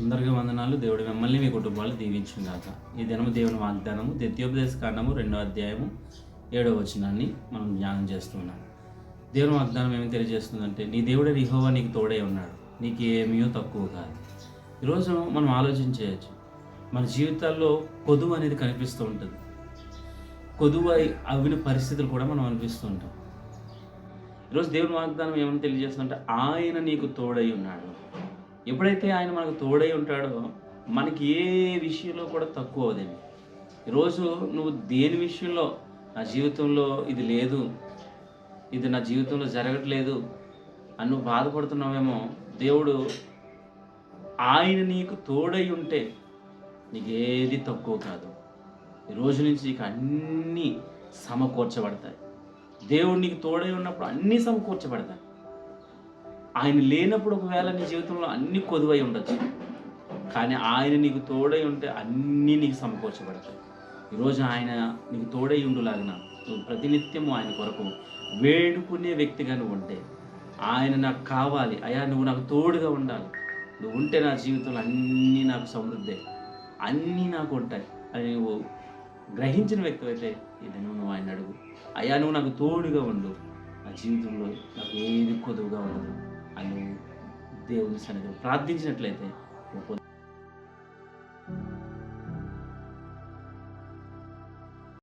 అందరికీ వందనాలు. దేవుడు మిమ్మల్ని మీ కుటుంబాలు దీవించుగాక. ఈ దినము దేవుని వాగ్దానము ద్వితీయోపదేశ కాండము 2వ అధ్యాయము 7వ వచనాన్ని మనం ధ్యానం చేస్తున్నాం. దేవుని వాగ్దానం ఏమి తెలియజేస్తుందంటే, నీ దేవుడు యెహోవా నీకు తోడై ఉన్నాడు, నీకు ఏమీ తక్కువ కాదు. ఈరోజు మనం ఆలోచించేయచ్చు, మన జీవితాల్లో కొదువు అనేది కనిపిస్తూ ఉంటుంది. కొదువై అవిన పరిస్థితులు కూడా మనం అనిపిస్తూ ఉంటాం. ఈరోజు దేవుని వాగ్దానం ఏమని తెలియజేస్తుందంటే, ఆయన నీకు తోడై ఉన్నాడు. ఎప్పుడైతే ఆయన మనకు తోడై ఉంటాడో మనకి ఏ విషయంలో కూడా తక్కువ అవదండి. ఈరోజు నువ్వు దేని విషయంలో నా జీవితంలో ఇది లేదు, ఇది నా జీవితంలో జరగట్లేదు అని నువ్వు బాధపడుతున్నావేమో, దేవుడు ఆయన నీకు తోడై ఉంటే నీకు ఏది తక్కువ కాదు. ఈ రోజు నుంచి నీకు అన్నీ సమకూర్చబడతాయి. దేవుడు నీకు తోడై ఉన్నప్పుడు అన్నీ సమకూర్చబడతాయి. ఆయన లేనప్పుడు ఒకవేళ నీ జీవితంలో అన్నీ కొదువై ఉండొచ్చు, కానీ ఆయన నీకు తోడై ఉంటే అన్నీ నీకు సమకూర్చబడతాయి. ఈరోజు ఆయన నీకు తోడై ఉండులాగిన నువ్వు ప్రతినిత్యము ఆయన కొరకు వేడుకునే వ్యక్తిగా నువ్వు ఉంటే, ఆయన నాకు కావాలి అయ్యా, నువ్వు నాకు తోడుగా ఉండాలి, నువ్వు ఉంటే నా జీవితంలో అన్నీ నాకు సమృద్ధి, అన్నీ నాకు ఉంటాయి అని నువ్వు గ్రహించిన వ్యక్తి అయితే ఇది నువ్వు ఆయన అడుగు, అయ్యా నువ్వు నాకు తోడుగా ఉండు, నా జీవితంలో నాకు ఏది కొదువుగా ఉండదు అని దేవుని సన్నిధిలో ప్రార్థించినట్లయితే